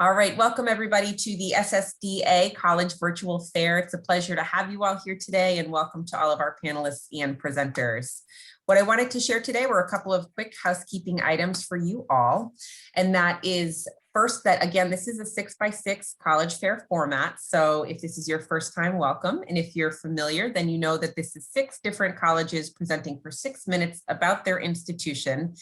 All right, welcome everybody to the SSDA College Virtual Fair. It's a pleasure to have you all here today, and welcome to all of our panelists and presenters. What I wanted to share today were a couple of quick housekeeping items for you all, and that is first that, again, this is a 6x6 college fair format. So if this is your first time, welcome. And if you're familiar, then you know that this is 6 different colleges presenting for 6 minutes about their institution.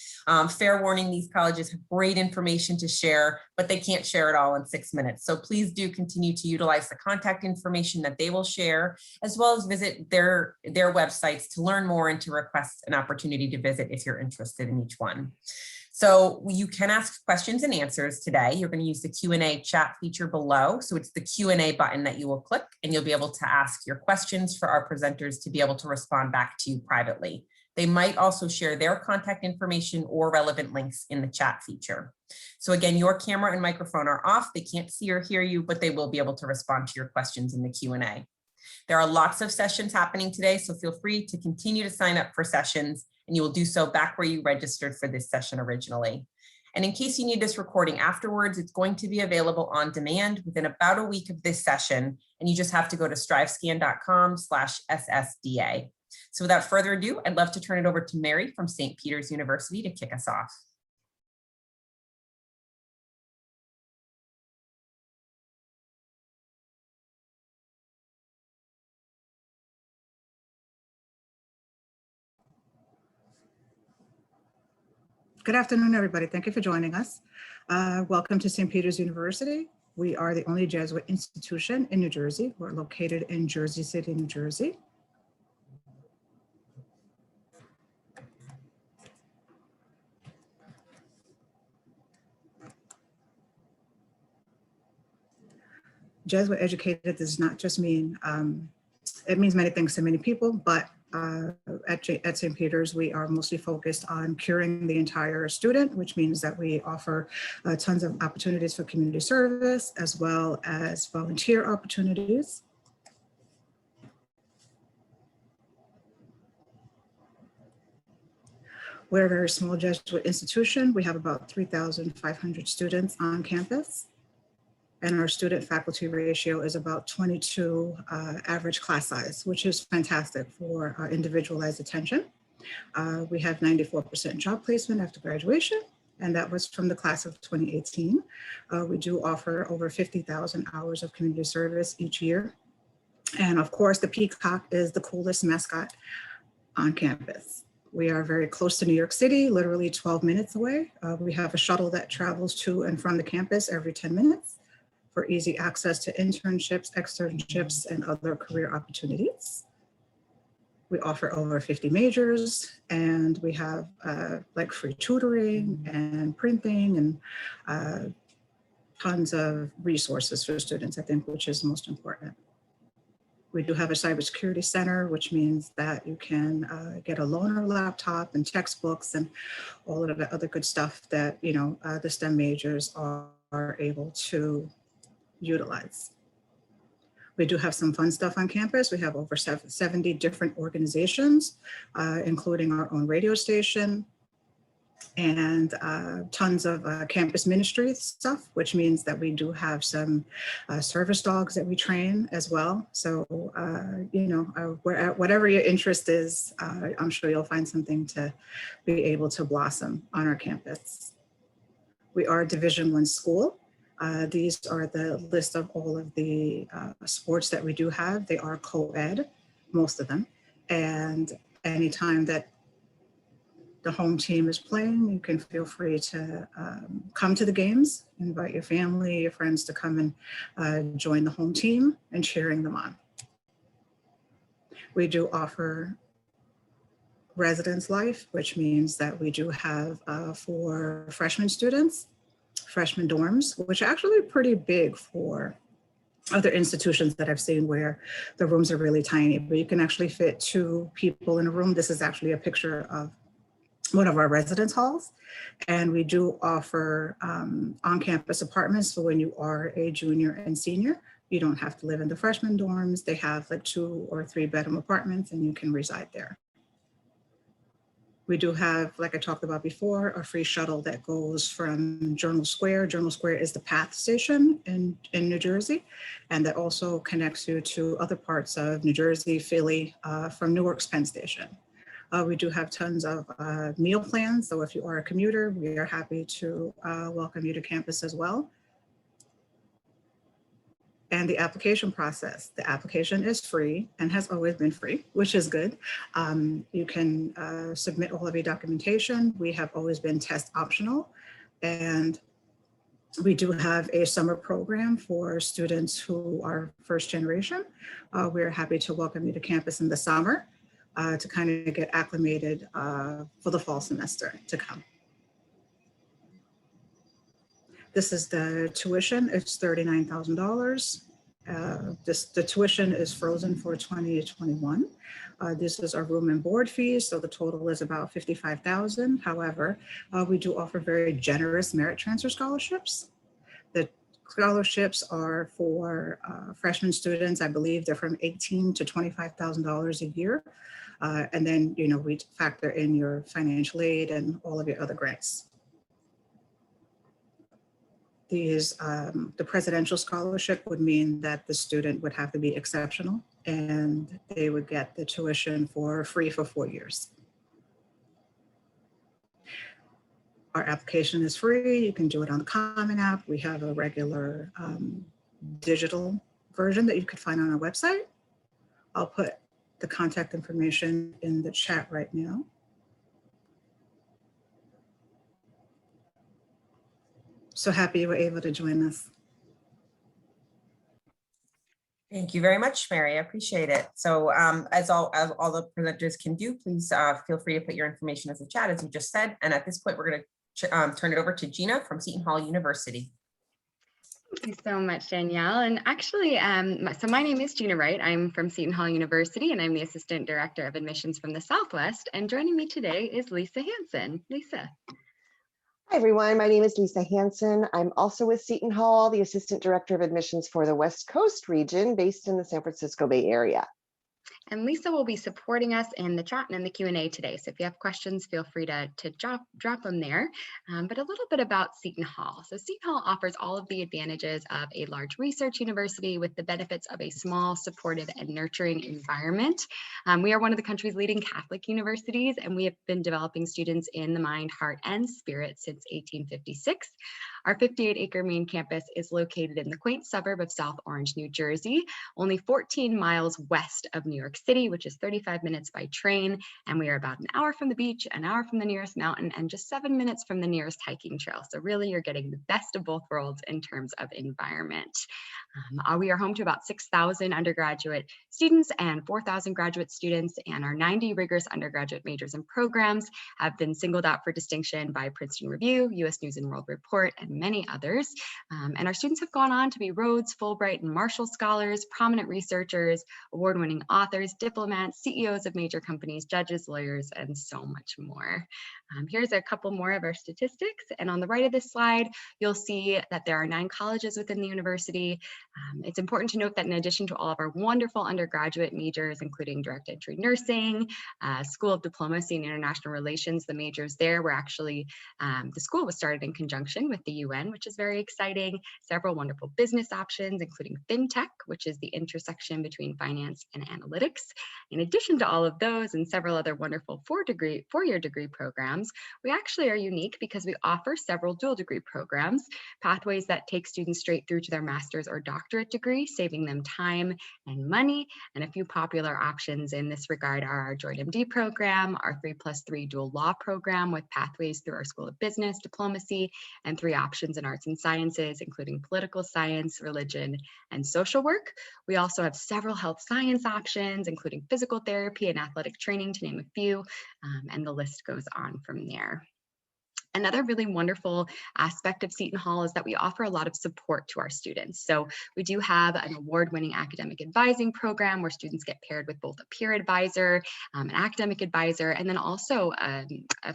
Fair warning, these colleges have great information to share, but they can't share it all in 6 minutes. So please do continue to utilize the contact information that they will share, as well as visit their websites to learn more and to request an opportunity to visit if you're interested in each one. So you can ask questions and answers today. You're going to use the Q&A chat feature below. So it's the Q&A button that you will click, and you'll be able to ask your questions for our presenters to be able to respond back to you privately. They might also share their contact information or relevant links in the chat feature. So again, your camera and microphone are off. They can't see or hear you, but they will be able to respond to your questions in the Q&A. There are lots of sessions happening today, so feel free to continue to sign up for sessions, and you will do so back where you registered for this session originally. And in case you need this recording afterwards, it's going to be available on demand within about a week of this session, and you just have to go to strivescan.com/SSDA. So without further ado, I'd love to turn it over to Mary from St. Peter's University to kick us off. Good afternoon, everybody. Thank you for joining us. Welcome to St. Peter's University. We are the only Jesuit institution in New Jersey. We're located in Jersey City, New Jersey. Jesuit educated does not just mean, it means many things to many people, but at St. Peter's, we are mostly focused on curing the entire student, which means that we offer tons of opportunities for community service, as well as volunteer opportunities. We're a very small Jesuit institution. We have about 3,500 students on campus, and our student faculty ratio is about 22 average class size, which is fantastic for individualized attention. We have 94% job placement after graduation, and that was from the class of 2018. We do offer over 50,000 hours of community service each year. And of course, the peacock is the coolest mascot on campus. We are very close to New York City, literally 12 minutes away. We have a shuttle that travels to and from the campus every 10 minutes. For easy access to internships, externships, and other career opportunities. We offer over 50 majors, and we have like free tutoring and printing and tons of resources for students, I think, which is most important. We do have a cybersecurity center, which means that you can get a loaner laptop and textbooks and all of the other good stuff that, you know, the STEM majors are able to utilize. We do have some fun stuff on campus. We have over 70 different organizations, including our own radio station, and tons of campus ministry stuff, which means that we do have some service dogs that we train as well. So, you know, whatever your interest is, I'm sure you'll find something to be able to blossom on our campus. We are a Division I school. These are the list of all of the sports that we do have. They are co-ed, most of them. And anytime that the home team is playing, you can feel free to come to the games, invite your family, your friends to come and join the home team and cheering them on. We do offer residence life, which means that we do have for freshman students, freshman dorms, which are actually pretty big for other institutions that I've seen where the rooms are really tiny, but you can actually fit 2 people in a room. This is actually a picture of one of our residence halls. And we do offer on-campus apartments for when you are a junior and senior. You don't have to live in the freshman dorms. They have like 2 or 3 bedroom apartments and you can reside there. We do have, like I talked about before, a free shuttle that goes from Journal Square. Journal Square is the PATH station in New Jersey, and that also connects you to other parts of New Jersey, Philly, from Newark's Penn Station. We do have tons of meal plans, so if you are a commuter, we are happy to welcome you to campus as well. And the application process. The application is free and has always been free, which is good. You can submit all of your documentation. We have always been test optional. And we do have a summer program for students who are first generation. We're happy to welcome you to campus in the summer to kind of get acclimated for the fall semester to come. This is the tuition. It's $39,000. The tuition is frozen for 2021. This is our room and board fees, so the total is about $55,000. However, we do offer very generous merit transfer scholarships. The scholarships are for freshman students. I believe they're from $18,000 to $25,000 a year. And then, you know, we factor in your financial aid and all of your other grants. These, the presidential scholarship would mean that the student would have to be exceptional and they would get the tuition for free for 4 years. Our application is free. You can do it on the Common App. We have a regular digital version that you could find on our website. I'll put the contact information in the chat right now. So happy you were able to join us. Thank you very much, Mary. I appreciate it. So as all the presenters can do, please feel free to put your information as a chat, as you just said. And at this point, we're going to turn it over to Gina from Seton Hall University. Thank you so much, Danielle. And actually, so my name is Gina Wright. I'm from Seton Hall University, and I'm the Assistant Director of Admissions from the Southwest. And joining me today is Lisa Hansen. Lisa. Hi, everyone. My name is Lisa Hansen. I'm also with Seton Hall, the Assistant Director of Admissions for the West Coast region based in the San Francisco Bay Area. And Lisa will be supporting us in the chat and in the Q&A today. So if you have questions, feel free to drop them there. But a little bit about Seton Hall. So Seton Hall offers all of the advantages of a large research university with the benefits of a small, supportive, and nurturing environment. We are one of the country's leading Catholic universities, and we have been developing students in the mind, heart, and spirit since 1856. Our 58-acre main campus is located in the quaint suburb of South Orange, New Jersey, only 14 miles west of New York City, which is 35 minutes by train. And we are about an hour from the beach, an hour from the nearest mountain, and just 7 minutes from the nearest hiking trail. So really, you're getting the best of both worlds in terms of environment. We are home to about 6,000 undergraduate students and 4,000 graduate students, and our 90 rigorous undergraduate majors and programs have been singled out for distinction by Princeton Review, U.S. News and World Report, and many others. And our students have gone on to be Rhodes, Fulbright, and Marshall scholars, prominent researchers, award-winning authors, diplomats, CEOs of major companies, judges, lawyers, and so much more. Here's a couple more of our statistics. And on the right of this slide, you'll see that there are 9 colleges within the university. It's important to note that in addition to all of our wonderful undergraduate majors, including direct entry nursing, School of Diplomacy and International Relations, the majors there were actually, the school was started in conjunction with the UN, which is very exciting. Several wonderful business options, including FinTech, which is the intersection between finance and analytics. In addition to all of those and several other wonderful four-year degree programs, we actually are unique because we offer several dual degree programs, pathways that take students straight through to their master's or doctorate degree, saving them time and money. And a few popular options in this regard are our Joint MD program, our 3+3 dual law program with pathways through our School of Business, Diplomacy, and 3 options in arts and sciences, including political science, religion, and social work. We also have several health science options, including physical therapy and athletic training, to name a few, and the list goes on from there. Another really wonderful aspect of Seton Hall is that we offer a lot of support to our students. So we do have an award-winning academic advising program where students get paired with both a peer advisor, an academic advisor, and then also a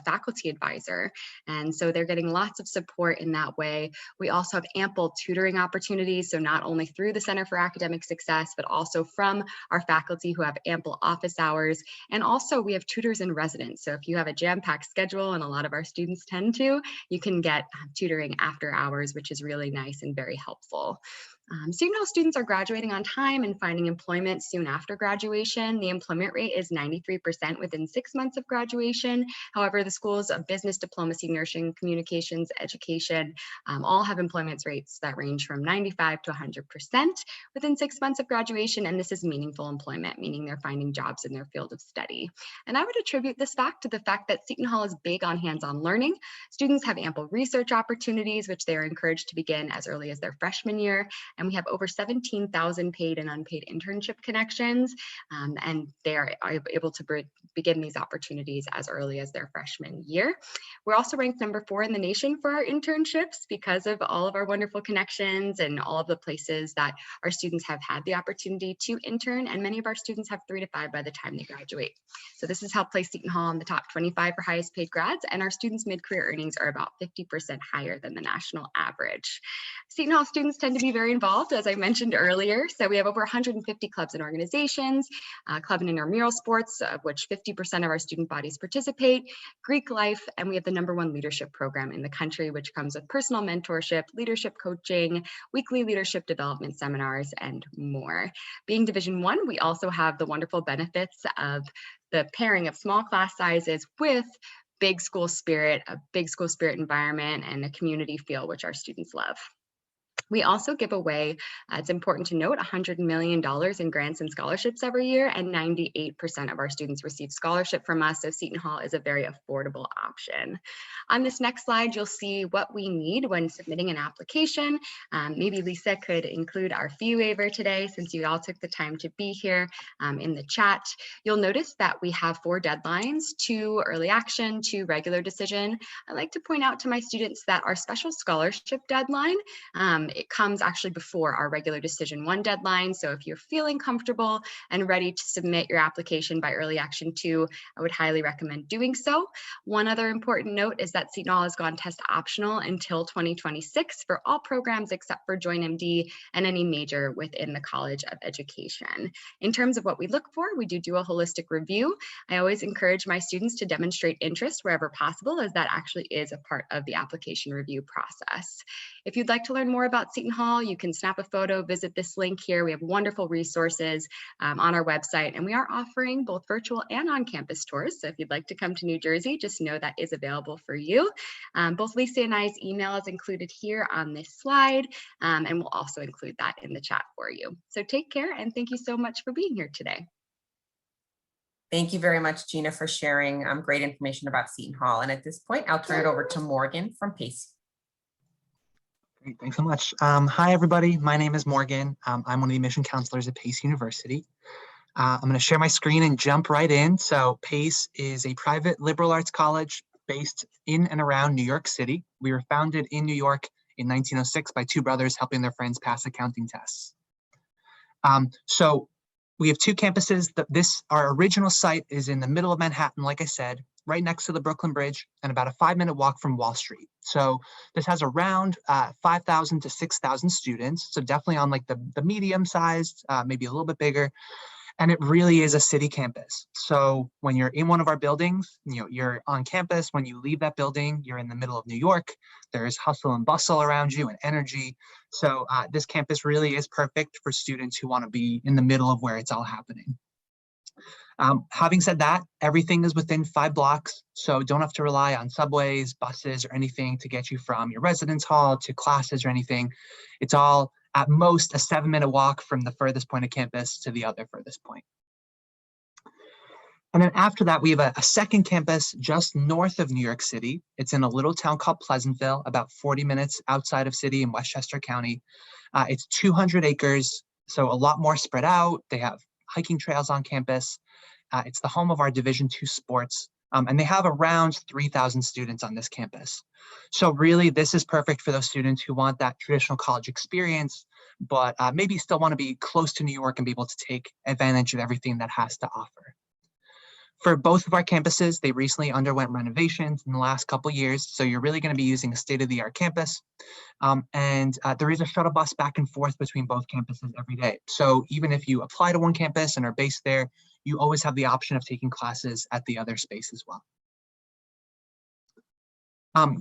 faculty advisor. And so they're getting lots of support in that way. We also have ample tutoring opportunities. So not only through the Center for Academic Success, but also from our faculty who have ample office hours. And also we have tutors in residence. So if you have a jam-packed schedule, and a lot of our students tend to, you can get tutoring after hours, which is really nice and very helpful. Seton Hall students are graduating on time and finding employment soon after graduation. The employment rate is 93% within 6 months of graduation. However, the schools of business, diplomacy, nursing, communications, education, all have employment rates that range from 95 to 100% within 6 months of graduation. And this is meaningful employment, meaning they're finding jobs in their field of study. And I would attribute this fact to the fact that Seton Hall is big on hands-on learning. Students have ample research opportunities, which they are encouraged to begin as early as their freshman year. And we have over 17,000 paid and unpaid internship connections, and they are able to begin these opportunities as early as their freshman year. We're also ranked number 4 in the nation for our internships because of all of our wonderful connections and all of the places that our students have had the opportunity to intern, and many of our students have 3 to 5 by the time they graduate. So this has helped place Seton Hall in the top 25 for highest paid grads, and our students' mid-career earnings are about 50% higher than the national average. Seton Hall students tend to be very involved, as I mentioned earlier. So we have over 150 clubs and organizations, club and intramural sports, of which 50% of our student bodies participate, Greek life, and we have the #1 leadership program in the country, which comes with personal mentorship, leadership coaching, weekly leadership development seminars, and more. Being Division I, we also have the wonderful benefits of the pairing of small class sizes with big school spirit, a big school spirit environment, and a community feel, which our students love. We also give away, it's important to note, $100 million in grants and scholarships every year, and 98% of our students receive scholarship from us, so Seton Hall is a very affordable option. On this next slide, you'll see what we need when submitting an application. Maybe Lisa could include our fee waiver today, since you all took the time to be here in the chat. You'll notice that we have 4 deadlines: 2 early action, 2 regular decision. I like to point out to my students that our special scholarship deadline, it comes actually before our regular decision 1 deadline. So if you're feeling comfortable and ready to submit your application by early action 2, I would highly recommend doing so. One other important note is that Seton Hall has gone test optional until 2026 for all programs except for JoinMD and any major within the College of Education. In terms of what we look for, we do a holistic review. I always encourage my students to demonstrate interest wherever possible, as that actually is a part of the application review process. If you'd like to learn more about Seton Hall, you can snap a photo, visit this link here. We have wonderful resources on our website, and we are offering both virtual and on-campus tours. So if you'd like to come to New Jersey, just know that is available for you. Both Lisa and I's email is included here on this slide, and we'll also include that in the chat for you. So take care, and thank you so much for being here today. Thank you very much, Gina, for sharing great information about Seton Hall. And at this point, I'll turn it over to Morgan from PACE. Great, thanks so much. Hi, everybody. My name is Morgan. I'm one of the admission counselors at Pace University. I'm going to share my screen and jump right in. So Pace is a private liberal arts college based in and around New York City. We were founded in New York in 1906 by 2 brothers helping their friends pass accounting tests. So we have 2 campuses. Our original site is in the middle of Manhattan, like I said, right next to the Brooklyn Bridge and about a 5-minute walk from Wall Street. So this has around 5,000 to 6,000 students. So definitely on like the medium sized, maybe a little bit bigger. And it really is a city campus. So when you're in one of our buildings, you're on campus. When you leave that building, you're in the middle of New York. There's hustle and bustle around you and energy. So this campus really is perfect for students who want to be in the middle of where it's all happening. Having said that, everything is within 5 blocks, so don't have to rely on subways, buses, or anything to get you from your residence hall to classes or anything. It's all at most a 7-minute walk from the furthest point of campus to the other furthest point. And then after that, we have a second campus just north of New York City. It's in a little town called Pleasantville, about 40 minutes outside of city in Westchester County. It's 200 acres, so a lot more spread out. They have hiking trails on campus. It's the home of our Division II sports. And they have around 3,000 students on this campus. So really, this is perfect for those students who want that traditional college experience, but maybe still want to be close to New York and be able to take advantage of everything that has to offer. For both of our campuses, they recently underwent renovations in the last couple years, so you're really going to be using a state-of-the-art campus. There is a shuttle bus back and forth between both campuses every day. So even if you apply to one campus and are based there, you always have the option of taking classes at the other space as well.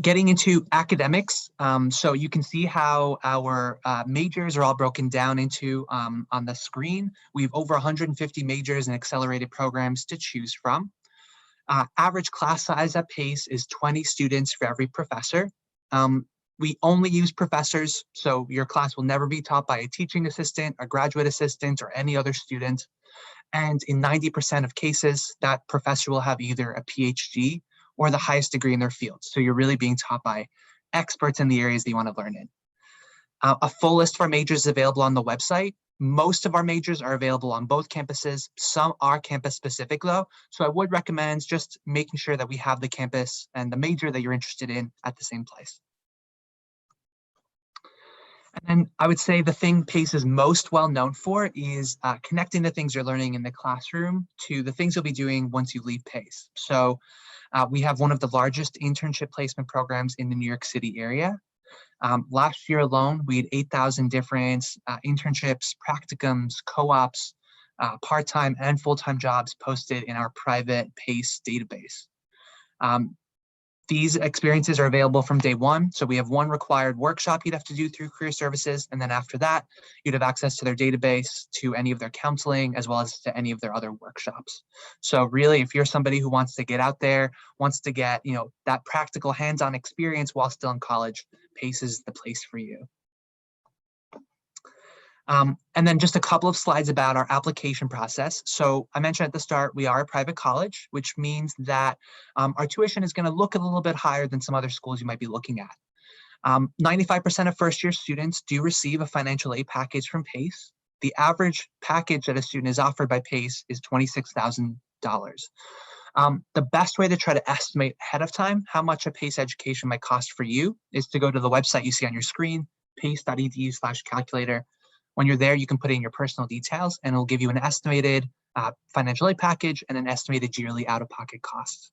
Getting into academics, so you can see how our majors are all broken down into on the screen. We have over 150 majors and accelerated programs to choose from. Average class size at PACE is 20 students for every professor. We only use professors, so your class will never be taught by a teaching assistant, a graduate assistant, or any other student. And in 90% of cases, that professor will have either a PhD or the highest degree in their field. So you're really being taught by experts in the areas that you want to learn in. A full list of our majors is available on the website. Most of our majors are available on both campuses. Some are campus specific though. So I would recommend just making sure that we have the campus and the major that you're interested in at the same place. And then I would say the thing PACE is most well known for is connecting the things you're learning in the classroom to the things you'll be doing once you leave PACE. So we have one of the largest internship placement programs in the New York City area. Last year alone, we had 8,000 different internships, practicums, co-ops, part-time and full-time jobs posted in our private PACE database. These experiences are available from day one. So we have one required workshop you'd have to do through Career Services. And then after that, you'd have access to their database, to any of their counseling, as well as to any of their other workshops. So really, if you're somebody who wants to get out there, wants to get, that practical hands-on experience while still in college, PACE is the place for you. And then just a couple of slides about our application process. So I mentioned at the start, we are a private college, which means that our tuition is going to look a little bit higher than some other schools you might be looking at. 95% of first-year students do receive a financial aid package from PACE. The average package that a student is offered by PACE is $26,000. The best way to try to estimate ahead of time how much a PACE education might cost for you is to go to the website you see on your screen, pace.edu/calculator. When you're there, you can put in your personal details and it'll give you an estimated financial aid package and an estimated yearly out-of-pocket cost.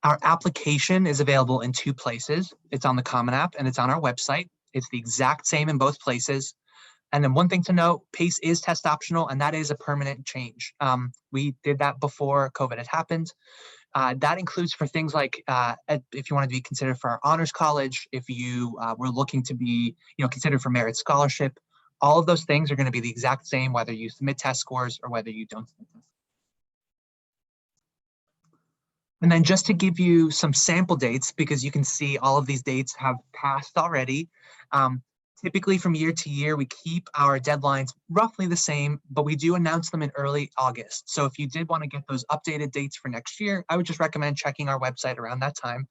Our application is available in two places. It's on the Common App and it's on our website. It's the exact same in both places. And then one thing to note, PACE is test optional, and that is a permanent change. We did that before COVID had happened. That includes for things like if you wanted to be considered for our honors college, if you were looking to be considered for merit scholarship, all of those things are going to be the exact same whether you submit test scores or whether you don't submit test. And then just to give you some sample dates, because you can see all of these dates have passed already. Typically from year to year, we keep our deadlines roughly the same, but we do announce them in early August. So if you did want to get those updated dates for next year, I would just recommend checking our website around that time.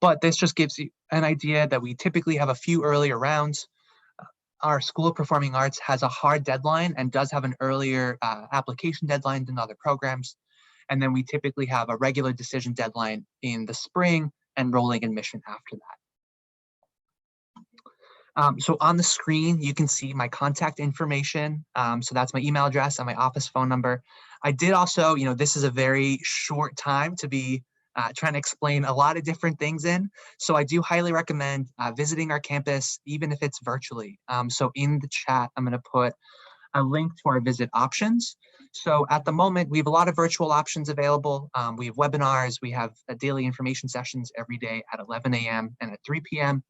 But this just gives you an idea that we typically have a few earlier rounds. Our School of Performing Arts has a hard deadline and does have an earlier application deadline than other programs. And then we typically have a regular decision deadline in the spring and rolling admission after that. So on the screen, you can see my contact information. So that's my email address and my office phone number. I did also, this is a very short time to be trying to explain a lot of different things in. So I do highly recommend visiting our campus, even if it's virtually. So in the chat, I'm going to put a link to our visit options. So at the moment, we have a lot of virtual options available. We have webinars, we have daily information sessions every day at 11 a.m. and at 3 p.m.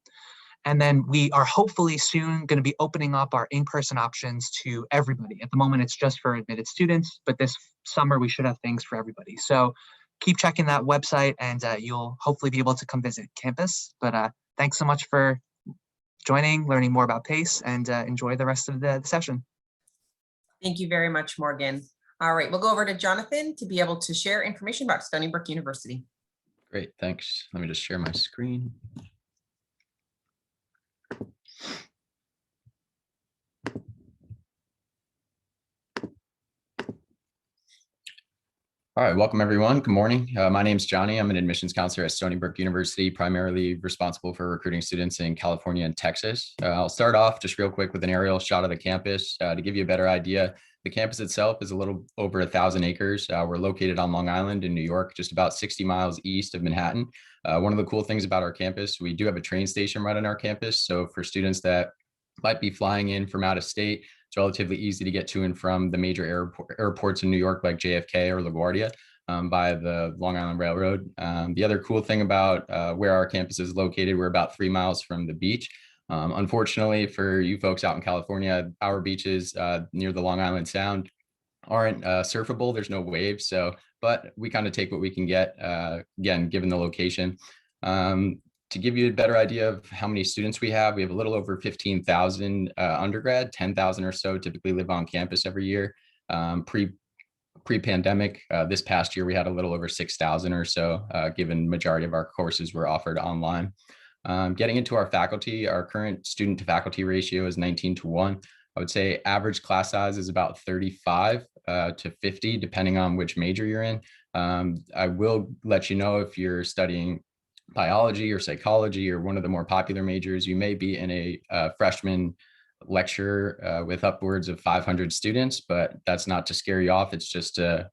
And then we are hopefully soon going to be opening up our in-person options to everybody. At the moment, it's just for admitted students, but this summer we should have things for everybody. So keep checking that website and you'll hopefully be able to come visit campus. But thanks so much for joining, learning more about PACE, and enjoy the rest of the session. Thank you very much, Morgan. All right, we'll go over to Jonathan to be able to share information about Stony Brook University. Great, thanks. Let me just share my screen. All right, welcome everyone. Good morning. My name is Johnny. I'm an admissions counselor at Stony Brook University, primarily responsible for recruiting students in California and Texas. I'll start off just real quick with an aerial shot of the campus to give you a better idea. The campus itself is a little over 1,000 acres. We're located on Long Island in New York, just about 60 miles east of Manhattan. One of the cool things about our campus, we do have a train station right on our campus. So for students that might be flying in from out of state, it's relatively easy to get to and from the major airports in New York, like JFK or LaGuardia, by the Long Island Railroad. The other cool thing about where our campus is located, we're about 3 miles from the beach. Unfortunately for you folks out in California, our beaches near the Long Island Sound aren't surfable. There's no waves. So, but we kind of take what we can get, again, given the location. To give you a better idea of how many students we have a little over 15,000 undergrad, 10,000 or so typically live on campus every year. Pre-pandemic, this past year, we had a little over 6,000 or so, given majority of our courses were offered online. Getting into our faculty, our current student to faculty ratio is 19:1. I would say average class size is about 35 to 50, depending on which major you're in. I will let you know if you're studying biology or psychology or one of the more popular majors, you may be in a freshman lecture with upwards of 500 students, but that's not to scare you off. It's just to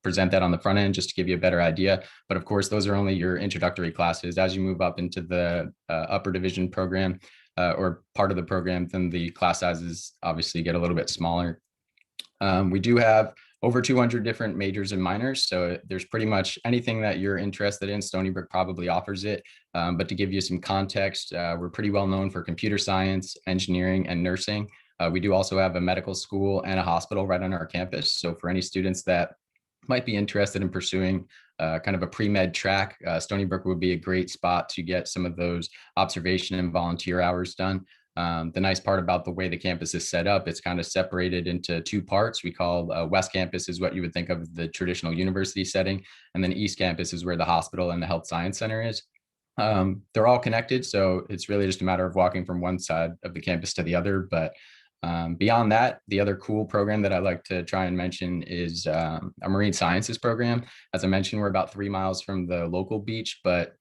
present that on the front end, just to give you a better idea. But of course, those are only your introductory classes. As you move up into the upper division program or part of the program, then the class sizes obviously get a little bit smaller. We do have over 200 different majors and minors. So there's pretty much anything that you're interested in, Stony Brook probably offers it. But to give you some context, we're pretty well known for computer science, engineering, and nursing. We do also have a medical school and a hospital right on our campus. So for any students that might be interested in pursuing kind of a pre-med track, Stony Brook would be a great spot to get some of those observation and volunteer hours done. The nice part about the way the campus is set up, it's kind of separated into two parts. We call West Campus is what you would think of the traditional university setting. And then East Campus is where the hospital and the health science center is. They're all connected. So it's really just a matter of walking from one side of the campus to the other. But beyond that, the other cool program that I like to try and mention is a marine sciences program. As I mentioned, we're about 3 miles from the local beach, but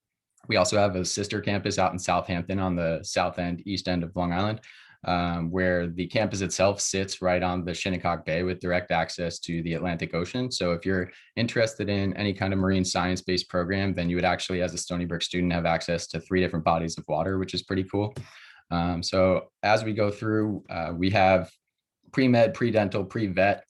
we also have a sister campus out in Southampton on the south end, east end of Long Island, where the campus itself sits right on the Shinnecock Bay with direct access to the Atlantic Ocean. So if you're interested in any kind of marine science-based program, then you would actually, as a Stony Brook student, have access to 3 different bodies of water, which is pretty cool. So as we go through, we have pre-med, pre-dental, pre-vet,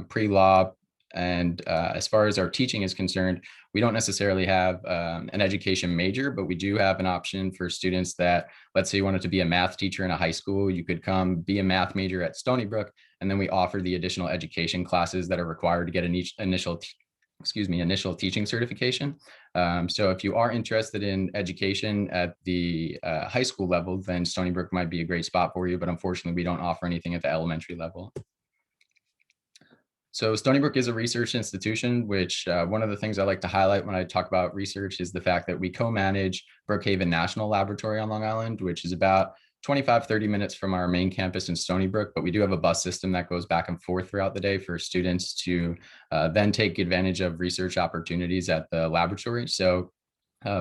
pre-law, and as far as our teaching is concerned, we don't necessarily have an education major, but we do have an option for students that, let's say you wanted to be a math teacher in a high school, you could come be a math major at Stony Brook, and then we offer the additional education classes that are required to get an initial teaching certification. So if you are interested in education at the high school level, then Stony Brook might be a great spot for you, but unfortunately we don't offer anything at the elementary level. So Stony Brook is a research institution, which one of the things I like to highlight when I talk about research is the fact that we co-manage Brookhaven National Laboratory on Long Island, which is about 25-30 minutes from our main campus in Stony Brook, but we do have a bus system that goes back and forth throughout the day for students to then take advantage of research opportunities at the laboratory. So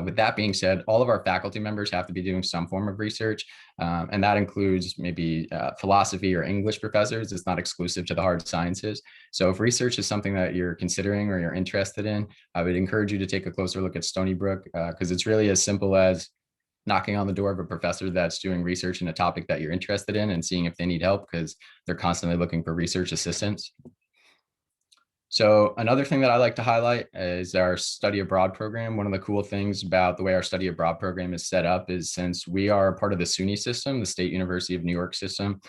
with that being said, all of our faculty members have to be doing some form of research, and that includes maybe philosophy or English professors. It's not exclusive to the hard sciences. So if research is something that you're considering or you're interested in, I would encourage you to take a closer look at Stony Brook because it's really as simple as knocking on the door of a professor that's doing research in a topic that you're interested in and seeing if they need help because they're constantly looking for research assistants. So another thing that I like to highlight is our study abroad program. One of the cool things about the way our study abroad program is set up is since we are part of the SUNY system, the State University of New York system,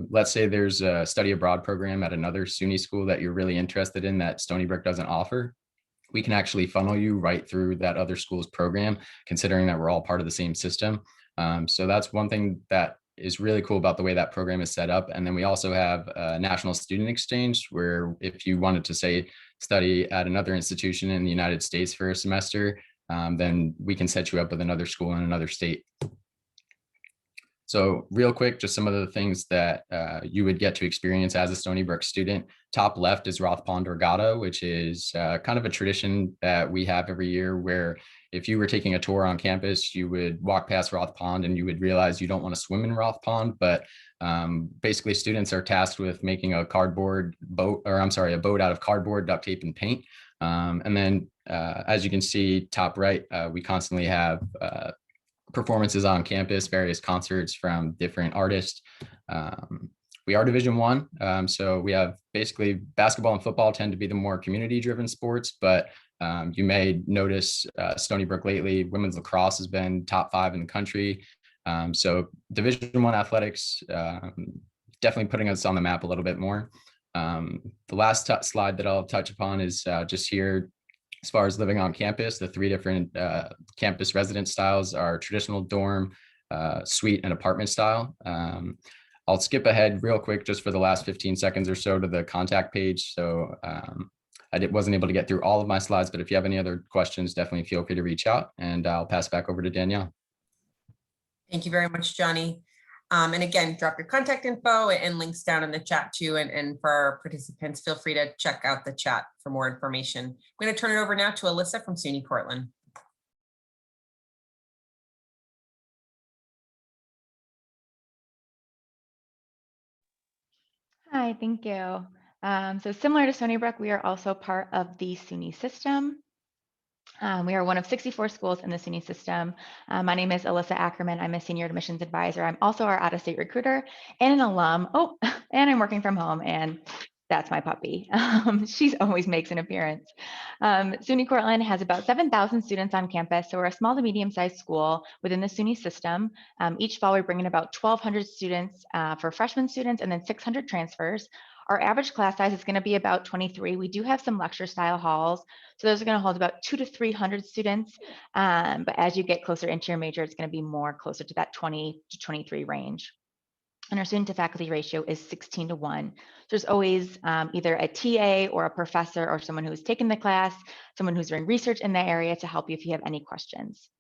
let's say there's a study abroad program at another SUNY school that you're really interested in that Stony Brook doesn't offer. We can actually funnel you right through that other school's program, considering that we're all part of the same system. So that's one thing that is really cool about the way that program is set up. And then we also have a national student exchange where if you wanted to say study at another institution in the United States for a semester, then we can set you up with another school in another state. So real quick, just some of the things that you would get to experience as a Stony Brook student. Top left is Roth Pond Regatta, which is kind of a tradition that we have every year where if you were taking a tour on campus, you would walk past Roth Pond and you would realize you don't want to swim in Roth Pond, but basically students are tasked with making a cardboard boat, or I'm sorry, a boat out of cardboard, duct tape, and paint. And then as you can see, top right, we constantly have performances on campus, various concerts from different artists. We are Division I, so we have basically basketball and football tend to be the more community-driven sports, but you may notice Stony Brook lately, women's lacrosse has been top 5 in the country. So Division I athletics, definitely putting us on the map a little bit more. The last slide that I'll touch upon is just here. As far as living on campus, the 3 different campus residence styles are traditional dorm, suite, and apartment style. I'll skip ahead real quick just for the last 15 seconds or so to the contact page. So I wasn't able to get through all of my slides, but if you have any other questions, definitely feel free to reach out, and I'll pass it back over to Danielle. Thank you very much, Johnny. And again, drop your contact info and links down in the chat too. And for our participants, feel free to check out the chat for more information. I'm going to turn it over now to Alyssa from SUNY Cortland. Hi, thank you. So similar to Stony Brook, we are also part of the SUNY system. We are one of 64 schools in the SUNY system. My name is Alyssa Ackerman. I'm a senior admissions advisor. I'm also our out-of-state recruiter and an alum. Oh, and I'm working from home, and that's my puppy. She always makes an appearance. SUNY Cortland has about 7,000 students on campus, so we're a small to medium-sized school within the SUNY system. Each fall, we bring in about 1,200 students for freshman students and then 600 transfers. Our average class size is going to be about 23. We do have some lecture style halls, so those are going to hold about 200 to 300 students. But as you get closer into your major, it's going to be more closer to that 20 to 23 range. And our student to faculty ratio is 16 to 1. There's always either a TA or a professor or someone who's taken the class, someone who's doing research in the area to help you if you have any questions.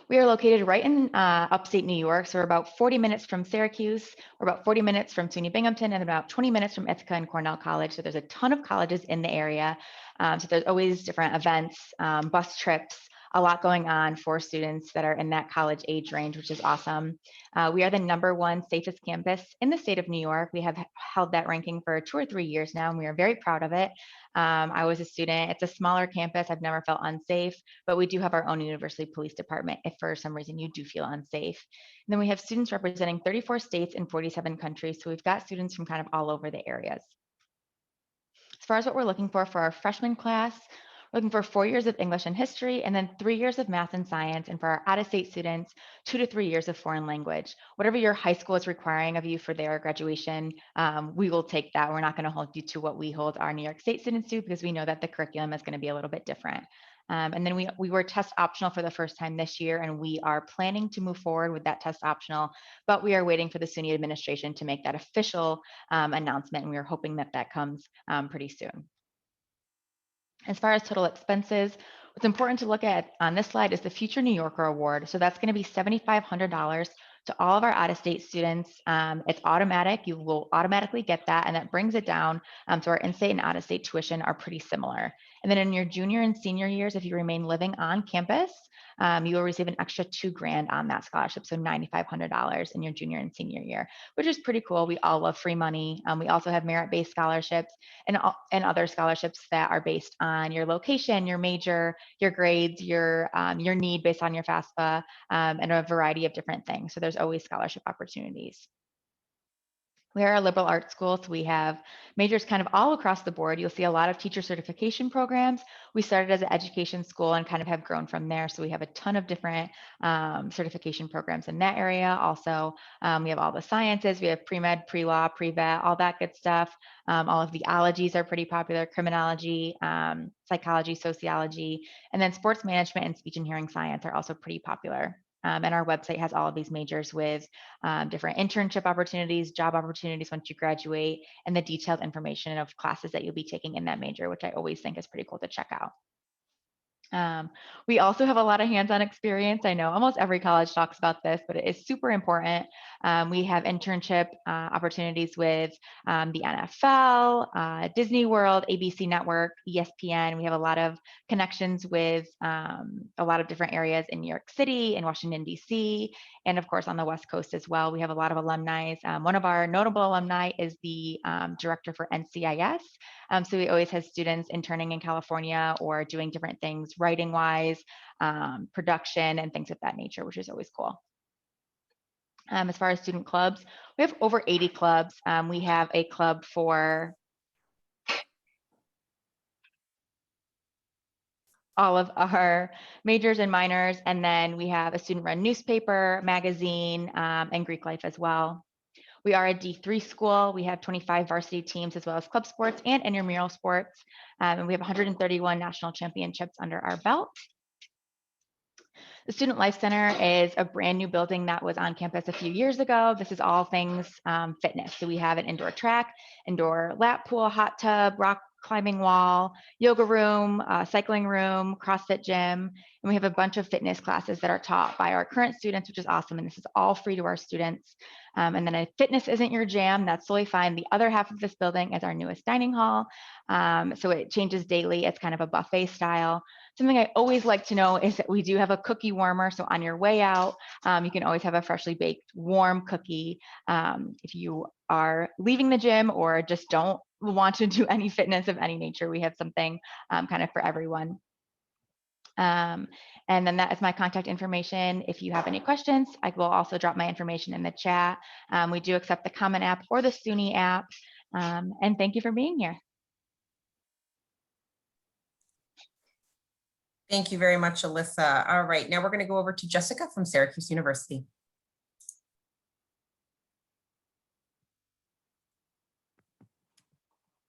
We are located right in upstate New York, so we're about 40 minutes from Syracuse, we're about 40 minutes from SUNY Binghamton, and about 20 minutes from Ithaca and Cornell College. So there's a ton of colleges in the area. So there's always different events, bus trips, a lot going on for students that are in that college age range, which is awesome. We are the #1 safest campus in the state of New York. We have held that ranking for 2 or 3 years now, and we are very proud of it. I was a student. It's a smaller campus. I've never felt unsafe, but we do have our own university police department if for some reason you do feel unsafe. And then we have students representing 34 states and 47 countries. So we've got students from kind of all over the areas. As far as what we're looking for our freshman class, we're looking for 4 years of English and history, and then 3 years of math and science. And for our out-of-state students, 2 to 3 years of foreign language. Whatever your high school is requiring of you for their graduation, we will take that. We're not going to hold you to what we hold our New York State students to, because we know that the curriculum is going to be a little bit different. And then we were test optional for the first time this year, and we are planning to move forward with that test optional, but we are waiting for the SUNY administration to make that official announcement, and we are hoping that that comes pretty soon. As far as total expenses, what's important to look at on this slide is the Future New Yorker Award. So that's going to be $7,500 to all of our out-of-state students. It's automatic. You will automatically get that, and that brings it down. So our in-state and out-of-state tuition are pretty similar. And then in your junior and senior years, if you remain living on campus, you will receive an extra $2,000 on that scholarship. So $9,500 in your junior and senior year, which is pretty cool. We all love free money. We also have merit-based scholarships and other scholarships that are based on your location, your major, your grades, your need based on your FAFSA, and a variety of different things. So there's always scholarship opportunities. We are a liberal arts school, so we have majors kind of all across the board. You'll see a lot of teacher certification programs. We started as an education school and kind of have grown from there. So we have a ton of different certification programs in that area. Also, we have all the sciences. We have pre-med, pre-law, pre-vet, all that good stuff. All of the ologies are pretty popular: criminology, psychology, sociology, and then sports management and speech and hearing science are also pretty popular. And our website has all of these majors with different internship opportunities, job opportunities once you graduate, and the detailed information of classes that you'll be taking in that major, which I always think is pretty cool to check out. We also have a lot of hands-on experience. I know almost every college talks about this, but it is super important. We have internship opportunities with the NFL, Disney World, ABC Network, ESPN. We have a lot of connections with a lot of different areas in New York City and Washington, DC, and of course on the West Coast as well. We have a lot of alumni. One of our notable alumni is the director for NCIS. So we always have students interning in California or doing different things writing wise, production and things of that nature, which is always cool. As far as student clubs, we have over 80 clubs. We have a club for all of our majors and minors, and then we have a student-run newspaper, magazine, and Greek life as well. We are a D3 school. We have 25 varsity teams as well as club sports and intramural sports. And we have 131 national championships under our belt. The Student Life Center is a brand new building that was on campus a few years ago. This is all things fitness. So we have an indoor track, indoor lap pool, hot tub, rock climbing wall, yoga room, cycling room, CrossFit gym, and we have a bunch of fitness classes that are taught by our current students, which is awesome. And this is all free to our students. And then if fitness isn't your jam, that's totally fine. The other half of this building is our newest dining hall. So it changes daily. It's kind of a buffet style. Something I always like to know is that we do have a cookie warmer. So on your way out, you can always have a freshly baked warm cookie. If you are leaving the gym or just don't want to do any fitness of any nature, we have something kind of for everyone. And then that is my contact information. If you have any questions, I will also drop my information in the chat. We do accept the Common App or the SUNY app. And thank you for being here. Thank you very much, Alyssa. All right, now we're going to go over to Jessica from Syracuse University.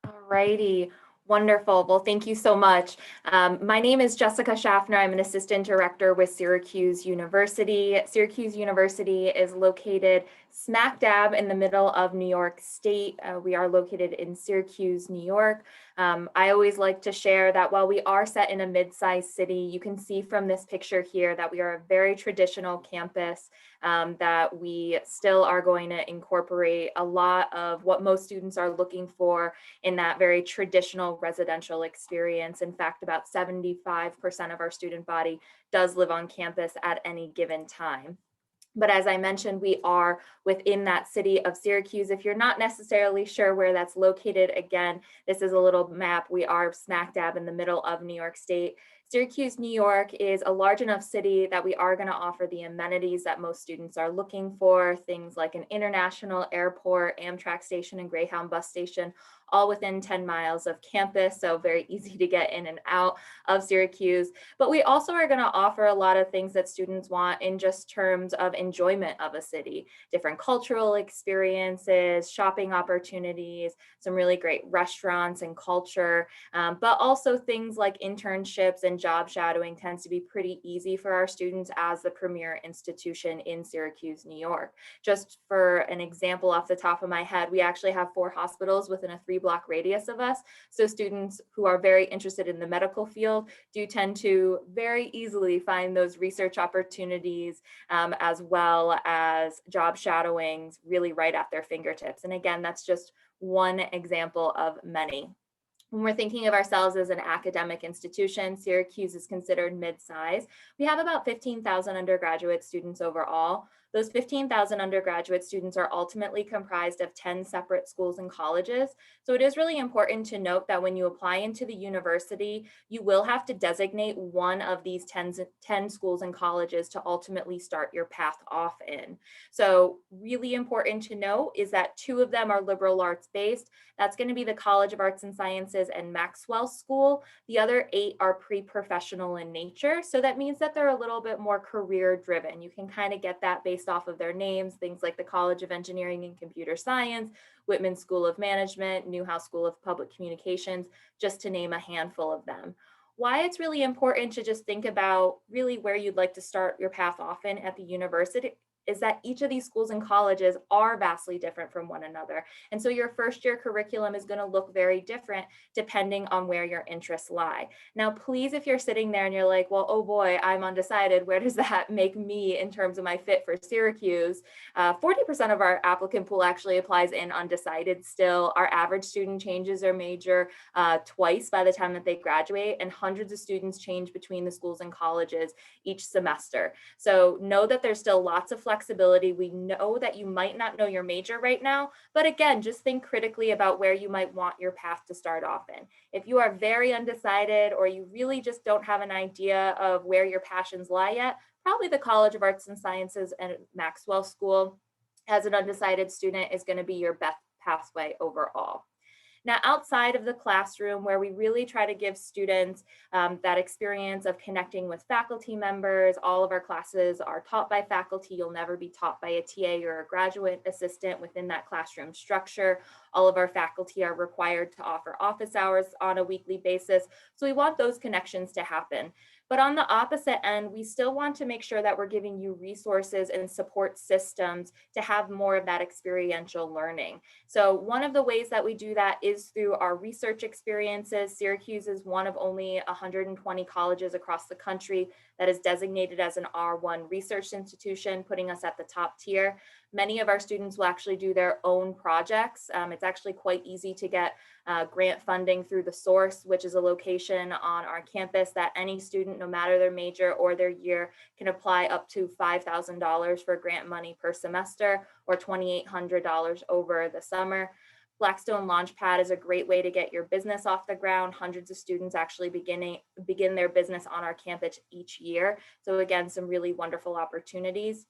All righty. Wonderful. Well, thank you so much. My name is Jessica Schaffner. I'm an assistant director with Syracuse University. Syracuse University is located smack dab in the middle of New York State. We are located in Syracuse, New York. I always like to share that while we are set in a mid-sized city, you can see from this picture here that we are a very traditional campus, that we still are going to incorporate a lot of what most students are looking for in that very traditional residential experience. In fact, about 75% of our student body does live on campus at any given time. But as I mentioned, we are within that city of Syracuse. If you're not necessarily sure where that's located, again, this is a little map. We are smack dab in the middle of New York State. Syracuse, New York is a large enough city that we are going to offer the amenities that most students are looking for, things like an international airport, Amtrak station, and Greyhound bus station, all within 10 miles of campus, so very easy to get in and out of Syracuse. But we also are going to offer a lot of things that students want in just terms of enjoyment of a city, different cultural experiences, shopping opportunities, some really great restaurants and culture, but also things like internships and job shadowing tends to be pretty easy for our students as the premier institution in Syracuse, New York. Just for an example off the top of my head, we actually have 4 hospitals within a 3-block radius of us. So students who are very interested in the medical field do tend to very easily find those research opportunities, as well as job shadowings really right at their fingertips. And again, that's just one example of many. When we're thinking of ourselves as an academic institution, Syracuse is considered mid-size. We have about 15,000 undergraduate students overall. Those 15,000 undergraduate students are ultimately comprised of 10 separate schools and colleges. So it is really important to note that when you apply into the university, you will have to designate one of these 10 schools and colleges to ultimately start your path off in. So really important to note is that 2 of them are liberal arts based. That's going to be the College of Arts and Sciences and Maxwell School. The other 8 are pre-professional in nature. So that means that they're a little bit more career driven. You can kind of get that based off of their names, things like the College of Engineering and Computer Science, Whitman School of Management, Newhouse School of Public Communications, just to name a handful of them. why it's really important to just think about really where you'd like to start your path off in at the university is that each of these schools and colleges are vastly different from one another. And so your first year curriculum is going to look very different depending on where your interests lie. Now, please, if you're sitting there and you're like, well, oh boy, I'm undecided, where does that make me in terms of my fit for Syracuse? 40% of our applicant pool actually applies in undecided still. Our average student changes their major twice by the time that they graduate, and hundreds of students change between the schools and colleges each semester. So know that there's still lots of flexibility. We know that you might not know your major right now, but again, just think critically about where you might want your path to start off in. If you are very undecided or you really just don't have an idea of where your passions lie yet, probably the College of Arts and Sciences and Maxwell School as an undecided student is going to be your best pathway overall. Now, outside of the classroom, where we really try to give students that experience of connecting with faculty members, all of our classes are taught by faculty. You'll never be taught by a TA or a graduate assistant within that classroom structure. All of our faculty are required to offer office hours on a weekly basis. So we want those connections to happen. But on the opposite end, we still want to make sure that we're giving you resources and support systems to have more of that experiential learning. So one of the ways that we do that is through our research experiences. Syracuse is one of only 120 colleges across the country that is designated as an R1 research institution, putting us at the top tier. Many of our students will actually do their own projects. It's actually quite easy to get grant funding through The Source, which is a location on our campus that any student, no matter their major or their year, can apply up to $5,000 for grant money per semester or $2,800 over the summer. Blackstone Launchpad is a great way to get your business off the ground. Hundreds of students actually begin their business on our campus each year. So again, some really wonderful opportunities.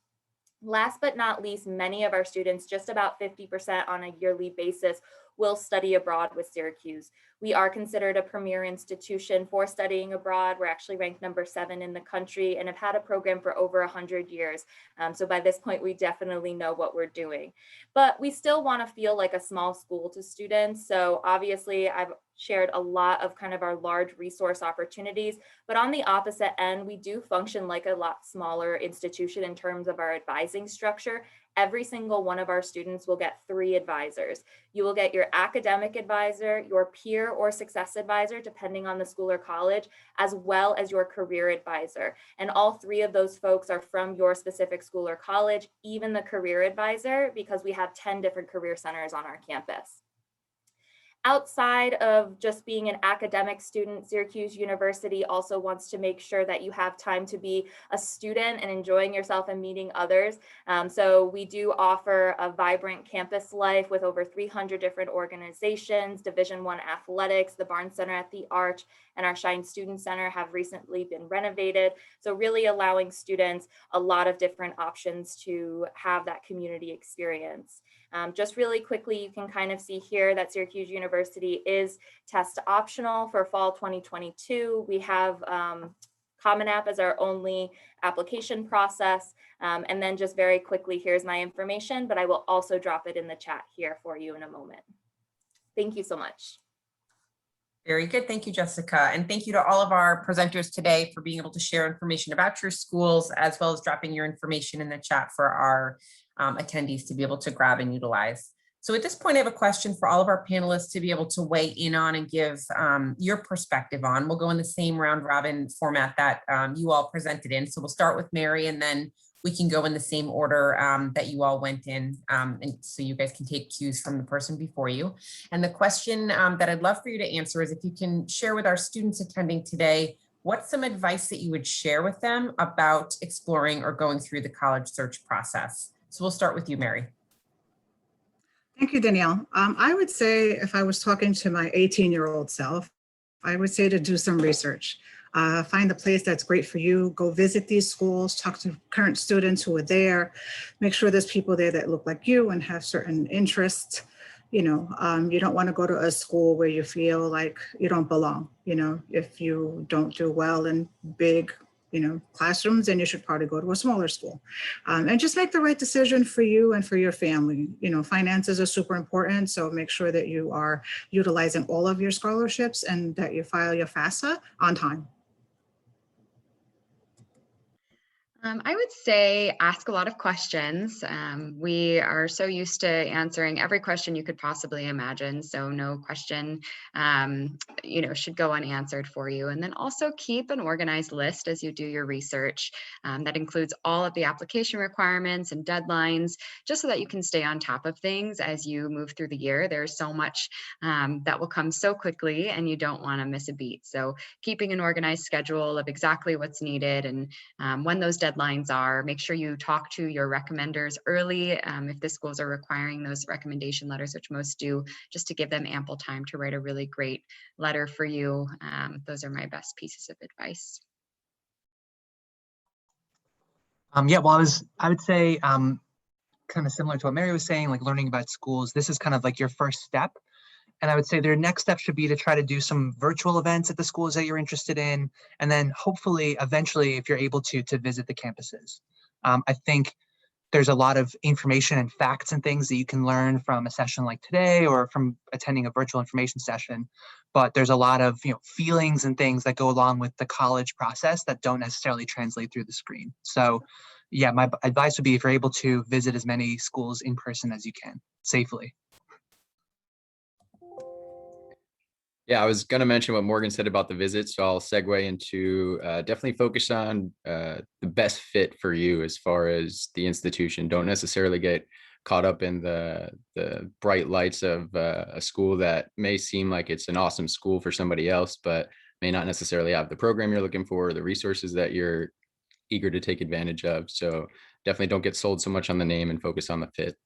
Last but not least, many of our students, just about 50% on a yearly basis, will study abroad with Syracuse. We are considered a premier institution for studying abroad. We're actually ranked number 7 in the country and have had a program for over 100 years. So by this point, we definitely know what we're doing. But we still want to feel like a small school to students. So obviously, I've shared a lot of kind of our large resource opportunities, but on the opposite end, we do function like a lot smaller institution in terms of our advising structure. Every single one of our students will get 3 advisors. You will get your academic advisor, your peer or success advisor, depending on the school or college, as well as your career advisor. And all 3 of those folks are from your specific school or college, even the career advisor, because we have 10 different career centers on our campus. Outside of just being an academic student, Syracuse University also wants to make sure that you have time to be a student and enjoying yourself and meeting others. So we do offer a vibrant campus life with over 300 different organizations, Division I athletics, the Barnes Center at the Arch, and our Shine Student Center have recently been renovated. So really allowing students a lot of different options to have that community experience. Just really quickly, you can kind of see here that Syracuse University is test optional for fall 2022. We have Common App as our only application process. And then just very quickly, here's my information, but I will also drop it in the chat here for you in a moment. Thank you so much. Very good. Thank you, Jessica. And thank you to all of our presenters today for being able to share information about your schools, as well as dropping your information in the chat for our attendees to be able to grab and utilize. So at this point, I have a question for all of our panelists to be able to weigh in on and give your perspective on. We'll go in the same round robin format that you all presented in. So we'll start with Mary, and then we can go in the same order that you all went in, and so you guys can take cues from the person before you. And the question that I'd love for you to answer is if you can share with our students attending today, what's some advice that you would share with them about exploring or going through the college search process? So we'll start with you, Mary. Thank you, Danielle. I would say if I was talking to my 18-year-old self, I would say to do some research. Find the place that's great for you. Go visit these schools, talk to current students who are there, make sure there's people there that look like you and have certain interests. You know, you don't want to go to a school where you feel like you don't belong. You know, if you don't do well in big classrooms, then you should probably go to a smaller school. And just make the right decision for you and for your family. Finances are super important, so make sure that you are utilizing all of your scholarships and that you file your FAFSA on time. I would say ask a lot of questions. We are so used to answering every question you could possibly imagine, so no question, should go unanswered for you. And then also keep an organized list as you do your research. That includes all of the application requirements and deadlines, just so that you can stay on top of things as you move through the year. There's so much that will come so quickly, and you don't want to miss a beat. So keeping an organized schedule of exactly what's needed and when those deadlines are. Make sure you talk to your recommenders early if the schools are requiring those recommendation letters, which most do, just to give them ample time to write a really great letter for you. Those are my best pieces of advice. Yeah, well, I would say kind of similar to what Mary was saying, like learning about schools. This is kind of like your first step. And I would say their next step should be to try to do some virtual events at the schools that you're interested in. And then hopefully, eventually, if you're able to visit the campuses. I think there's a lot of information and facts and things that you can learn from a session like today or from attending a virtual information session. But there's a lot of feelings and things that go along with the college process that don't necessarily translate through the screen. So yeah, my advice would be if you're able to visit as many schools in person as you can safely. Yeah, I was going to mention what Morgan said about the visit, so I'll segue into definitely focus on the best fit for you as far as the institution. Don't necessarily get caught up in the bright lights of a school that may seem like it's an awesome school for somebody else, but may not necessarily have the program you're looking for or the resources that you're eager to take advantage of. So definitely don't get sold so much on the name and focus on the fit.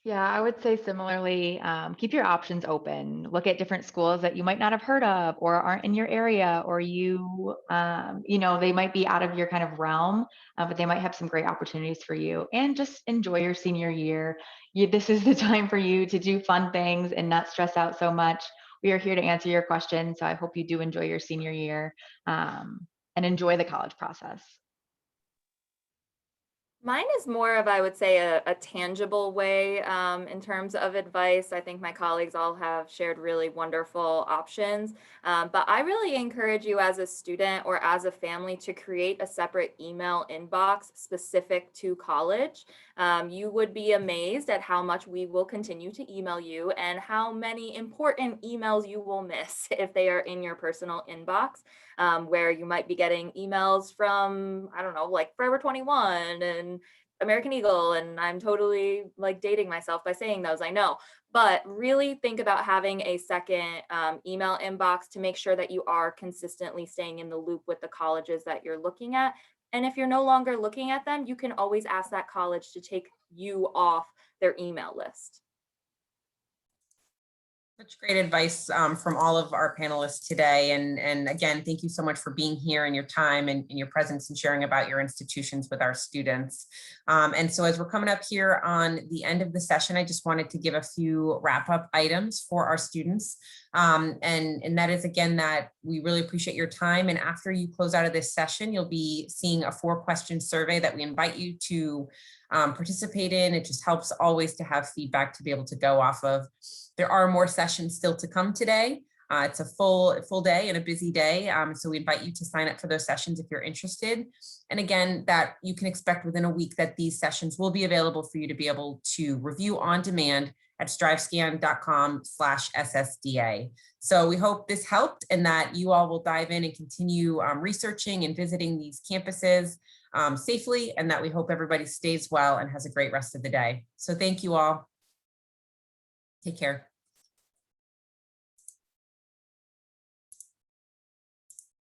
Yeah, I would say similarly, keep your options open. Look at different schools that you might not have heard of or aren't in your area, or they might be out of your kind of realm, but they might have some great opportunities for you. And just enjoy your senior year. This is the time for you to do fun things and not stress out so much. We are here to answer your questions, so I hope you do enjoy your senior year and enjoy the college process. Mine is more of, I would say, a tangible way in terms of advice. I think my colleagues all have shared really wonderful options, but I really encourage you as a student or as a family to create a separate email inbox specific to college. You would be amazed at how much we will continue to email you and how many important emails you will miss if they are in your personal inbox. Where you might be getting emails from, I don't know, like Forever 21 and American Eagle, and I'm totally like dating myself by saying those, I know, but really think about having a second email inbox to make sure that you are consistently staying in the loop with the colleges that you're looking at. And if you're no longer looking at them, you can always ask that college to take you off their email list. Such great advice from all of our panelists today. And again, thank you so much for being here and your time and your presence and sharing about your institutions with our students. And so as we're coming up here on the end of the session, I just wanted to give a few wrap-up items for our students. And that is, again, that we really appreciate your time. And after you close out of this session, you'll be seeing a 4-question survey that we invite you to participate in. It just helps always to have feedback to be able to go off of. There are more sessions still to come today. It's a full day and a busy day. So we invite you to sign up for those sessions if you're interested. And again, that you can expect within a week that these sessions will be available for you to be able to review on demand at strivescan.com/SSDA. So we hope this helped and that you all will dive in and continue researching and visiting these campuses safely, and that we hope everybody stays well and has a great rest of the day. So thank you all. Take care.